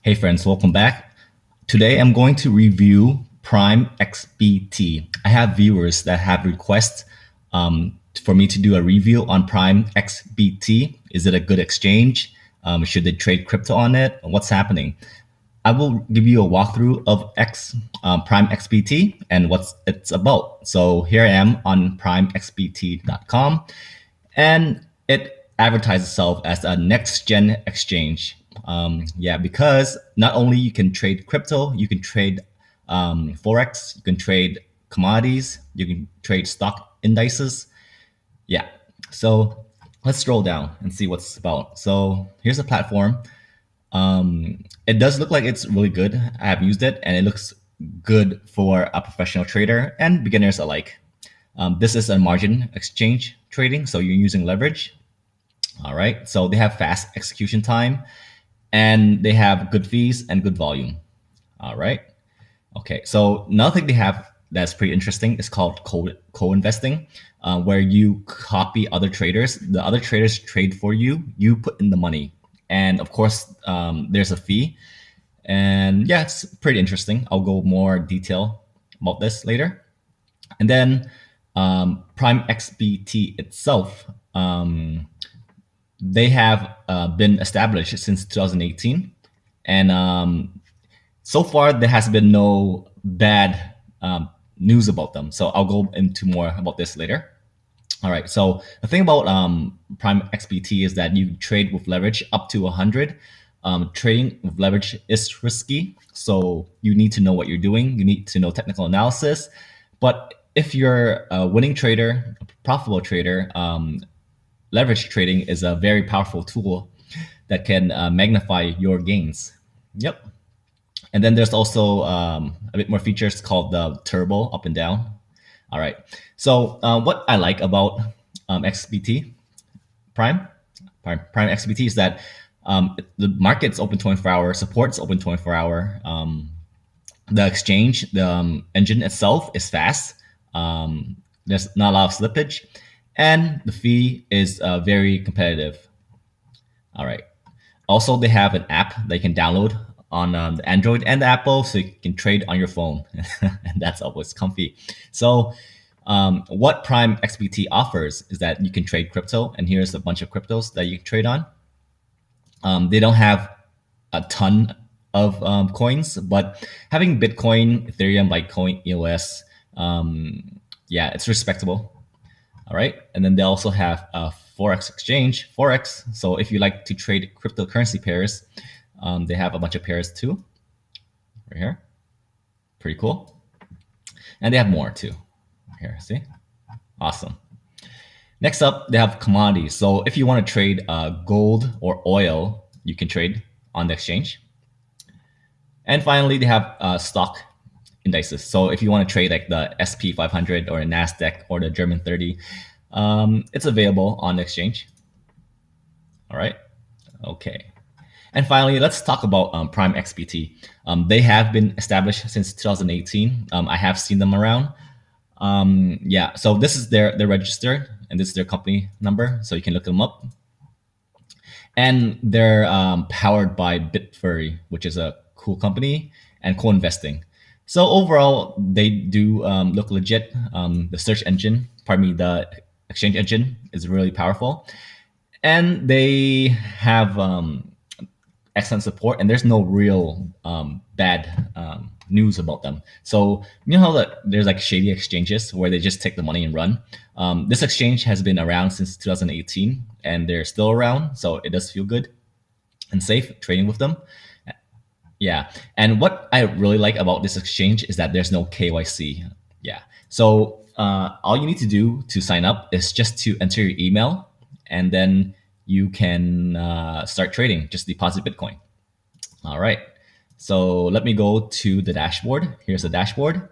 Hey friends, welcome back. Today I'm going to review Primexbt. I have viewers that have requests for me to do a review on Primexbt. Is it a good exchange? Should they trade crypto on it? What's happening? I will give you a walkthrough of Primexbt and what it's about. So here I am on primexbt.com, and it advertises itself as a next gen exchange. Yeah, because not only you can trade crypto, you can trade forex, you can trade commodities, you can trade stock indices. Yeah, so let's scroll down and see what's about. So here's the platform. It does look like it's really good. I have used it and it looks good for a professional trader and beginners alike. This is a margin exchange trading, so you're using leverage. All right, so they have fast execution time and they have good fees and good volume. All right. Okay, so another thing they have that's pretty interesting is called co-investing, where you copy other traders. The other traders trade for you. You put in the money, and of course, there's a fee. And yeah, it's pretty interesting. I'll go more detail about this later. And then Primexbt itself, they have been established since 2018, and so far there has been no bad news about them. So I'll go into more about this later. All right. So the thing about Primexbt is that you trade with leverage up to 100. Trading with leverage is risky, so you need to know what you're doing. You need to know technical analysis. But if you're a winning trader, a profitable trader, leverage trading is a very powerful tool that can magnify your gains. Yep. And then there's also a bit more features called the turbo up and down. All right. So what I like about XBT Prime XBT is that the market's open 24 hour, support's open 24 hour. The exchange, the engine itself is fast. There's not a lot of slippage, and the fee is very competitive. All right. Also, they have an app that you can download on the Android and the Apple, so you can trade on your phone, and that's always comfy. So, what Prime XBT offers is that you can trade crypto, and here's a bunch of cryptos that you can trade on. They don't have a ton of coins, but having Bitcoin, Ethereum, Litecoin, EOS, yeah, it's respectable. All right. And then they also have a forex exchange, forex. So if you like to trade cryptocurrency pairs, they have a bunch of pairs too, right here. Pretty cool. And they have more too. Here, see? Awesome. Next up, they have commodities. So if you want to trade gold or oil, you can trade on the exchange. And finally, they have stock indices. So if you want to trade like the SP 500 or NASDAQ or the German 30, it's available on the exchange. All right. Okay. And finally, let's talk about Primexbt. They have been established since 2018. I have seen them around. Yeah, so this is their registered, and this is their company number, so you can look them up. And they're powered by Bitfury, which is a cool company, and co-investing. So overall, they do look legit. The search engine, pardon me, the exchange engine is really powerful, and they have excellent support, and there's no real bad news about them. So you know how that there's like shady exchanges where they just take the money and run. This exchange has been around since 2018, and they're still around, so it does feel good and safe trading with them. Yeah, and what I really like about this exchange is that there's no KYC. Yeah, so all you need to do to sign up is just to enter your email, and then you can start trading. Just deposit Bitcoin. All right. So let me go to the dashboard. Here's the dashboard.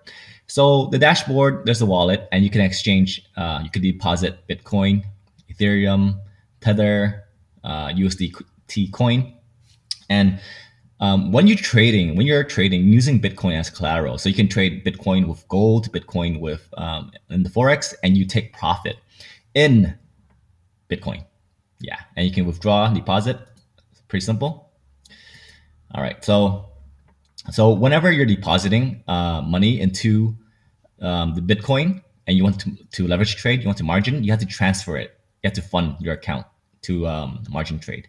So the dashboard, there's a wallet, and you can exchange. You can deposit Bitcoin, Ethereum, Tether, USDT coin, and when you're trading using Bitcoin as collateral, so you can trade Bitcoin with gold, Bitcoin with in the forex, and you take profit in Bitcoin. Yeah, and you can withdraw, deposit. It's pretty simple. All right. So whenever you're depositing money into the Bitcoin and you want to leverage trade, you want to margin, you have to transfer it. You have to fund your account to margin trade.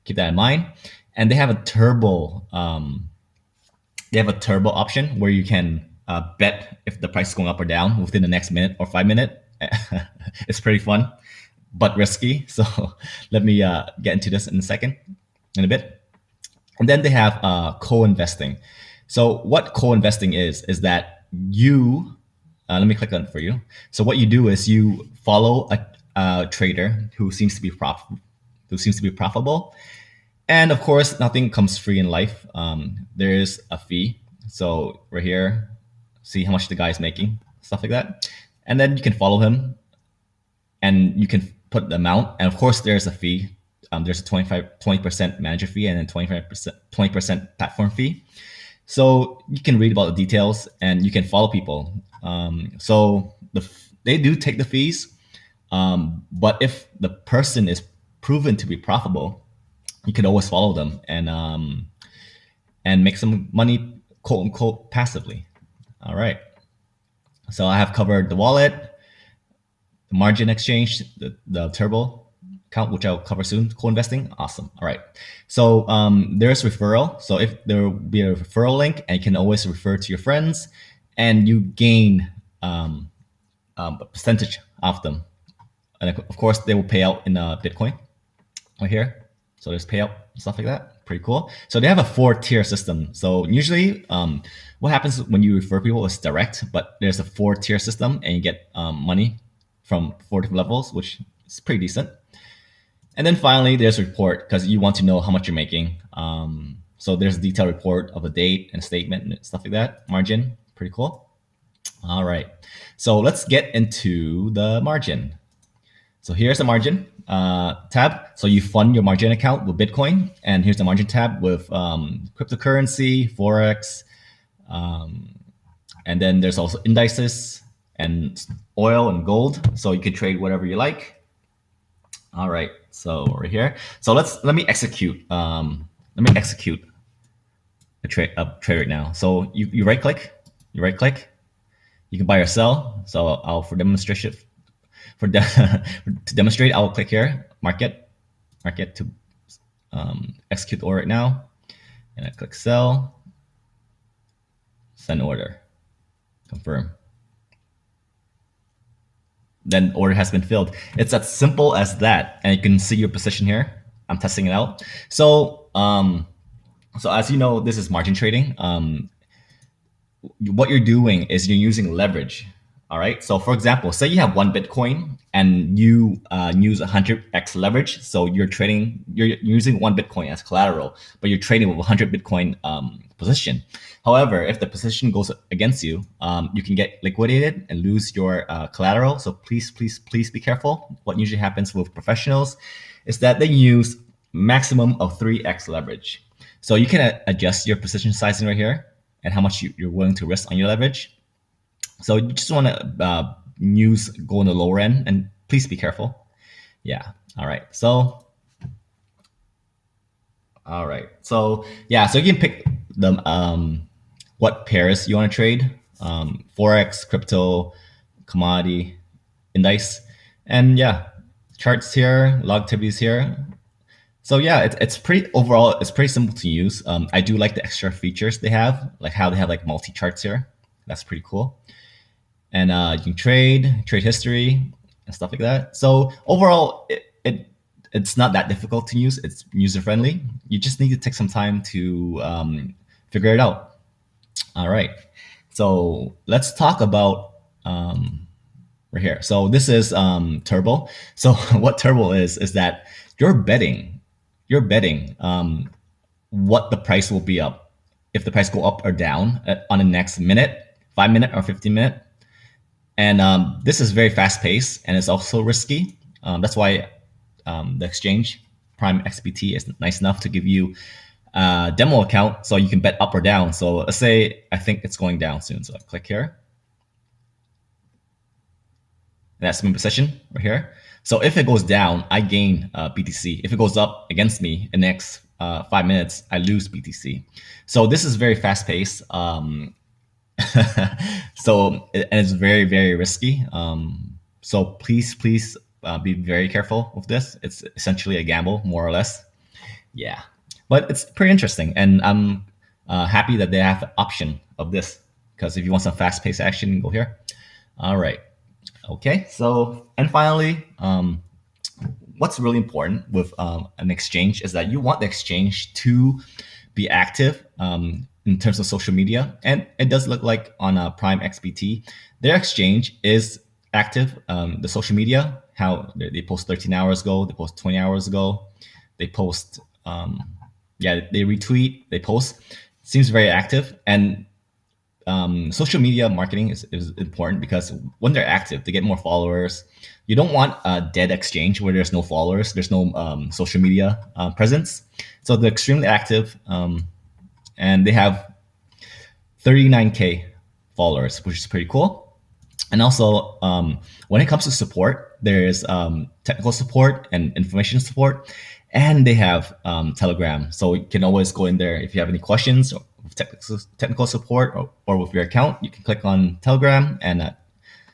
Keep that in mind. And they have a turbo option where you can bet if the price is going up or down within the next minute or 5 minute. It's pretty fun, but risky. So let me get into this in a bit. And then they have co-investing. So what co-investing is that you, let me click on it for you. So what you do is you follow a trader who seems to be profitable, and of course, nothing comes free in life. There is a fee. So right here, see how much the guy is making, stuff like that. And then you can follow him and you can put the amount. And of course, there's a fee. There's a 20% manager fee and then 20% platform fee. So you can read about the details and you can follow people. They do take the fees. But if the person is proven to be profitable, you can always follow them and make some money, quote unquote, passively. All right. So I have covered the wallet, the margin exchange, the turbo account, which I'll cover soon. Co-investing, awesome. All right. So there's referral. So if there will be a referral link, and you can always refer to your friends, and you gain a percentage of them. And of course, they will pay out in Bitcoin right here. So there's payout stuff like that. Pretty cool. So they have a 4-tier system. So usually, what happens when you refer people is direct, but there's a 4-tier system, and you get money from 4 different levels, which is pretty decent. And then finally, there's report because you want to know how much you're making. So there's a detailed report of a date and a statement and stuff like that. Margin, pretty cool. All right. So let's get into the margin. So here's the margin tab. So you fund your margin account with Bitcoin, and here's the margin tab with cryptocurrency, forex, and then there's also indices and oil and gold. So you can trade whatever you like. All right. So right here. So let me execute. A trade right now. So you right click. You can buy or sell. So I'll for demonstration. To demonstrate, I'll click here, market to execute the order right now, and I click sell, send order, confirm. Then order has been filled. It's as simple as that, and you can see your position here. I'm testing it out. So as you know, this is margin trading. What you're doing is you're using leverage. All right. So for example, say you have 1 Bitcoin and you use 100x leverage. So you're using 1 Bitcoin as collateral, but you're trading with 100 Bitcoin position. However, if the position goes against you, you can get liquidated and lose your collateral. So please be careful. What usually happens with professionals is that they use maximum of 3x leverage. So you can adjust your position sizing right here and how much you're willing to risk on your leverage. So you just want to go on the lower end, and please be careful. Yeah. All right. So yeah. So you can pick the what pairs you want to trade: forex, crypto, commodity, indice, and yeah, charts here, log activities here. So yeah, it's pretty overall. It's pretty simple to use. I do like the extra features they have, like how they have like multi charts here. That's pretty cool. And you can trade history and stuff like that. So overall, it's not that difficult to use. It's user friendly. You just need to take some time to figure it out. All right. So let's talk about right here. So this is Turbo. So what Turbo is that you're betting what the price will be up. If the price go up or down on the next minute, 5 minute or 15 minute. And this is very fast paced and it's also risky. That's why the exchange Primexbt is nice enough to give you a demo account so you can bet up or down. So let's say I think it's going down soon. So I click here. And that's my position right here. So if it goes down, I gain BTC. If it goes up against me in the next 5 minutes, I lose BTC. So this is very fast paced. And it's very, very risky. So please be very careful with this. It's essentially a gamble, more or less. Yeah, but it's pretty interesting, and I'm happy that they have the option of this, because if you want some fast-paced action, go here. All right. Okay. So, and finally, what's really important with an exchange is that you want the exchange to be active in terms of social media. And it does look like on Primexbt, their exchange is active. The social media, how they post 13 hours ago, they post 20 hours ago, they post, they retweet, they post. Seems very active. And social media marketing is important because when they're active, they get more followers. You don't want a dead exchange where there's no followers, there's no social media presence. So they're extremely active, and they have 39K followers, which is pretty cool. And also, when it comes to support, there's technical support and information support, and they have Telegram. So you can always go in there if you have any questions or technical support or with your account. You can click on Telegram and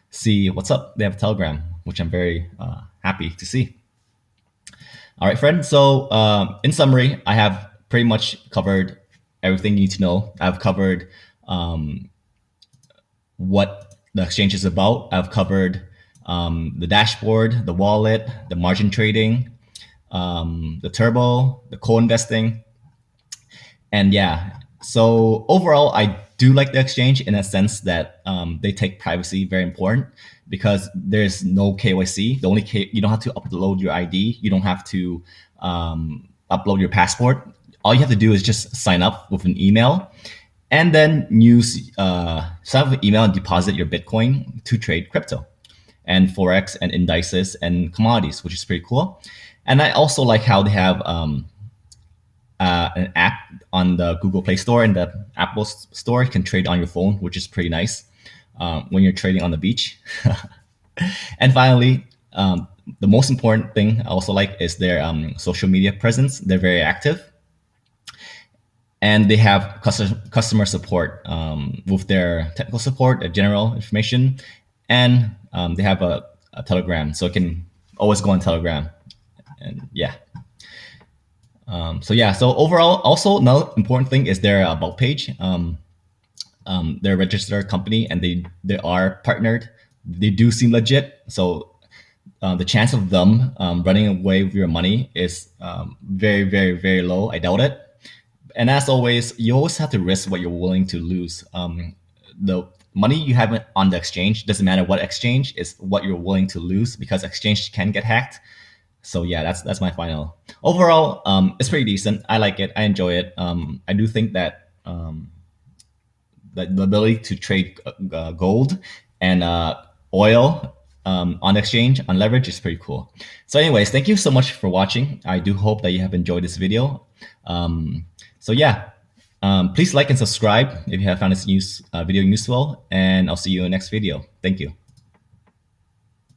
see what's up. They have Telegram, which I'm very happy to see. All right, friend. So in summary, I have pretty much covered everything you need to know. I've covered what the exchange is about. I've covered the dashboard, the wallet, the margin trading, the turbo, the co-investing. And yeah, so overall, I do like the exchange in a sense that they take privacy very important, because there's no KYC. The only you don't have to upload your ID. You don't have to upload your passport. All you have to do is just sign up with an email, and then sign up with an email and deposit your Bitcoin to trade crypto and forex and indices and commodities, which is pretty cool. And I also like how they have an app on the Google Play Store and the Apple Store. You can trade on your phone, which is pretty nice when you're trading on the beach. And finally, the most important thing I also like is their social media presence. They're very active. And they have customer support with their technical support, general information, and they have a Telegram, so you can always go on Telegram. And yeah. So overall, also another important thing is their about page. They're a registered company, and they are partnered. They do seem legit. So the chance of them running away with your money is very, very, very low. I doubt it. And as always, you always have to risk what you're willing to lose. The money you have on the exchange, doesn't matter what exchange, is what you're willing to lose, because exchange can get hacked. So yeah, that's my final. Overall, it's pretty decent. I like it. I enjoy it. I do think that the ability to trade gold and oil on exchange, on leverage, is pretty cool. So anyways, thank you so much for watching. I do hope that you have enjoyed this video. So yeah, please like and subscribe if you have found this video useful, and I'll see you in the next video. Thank you.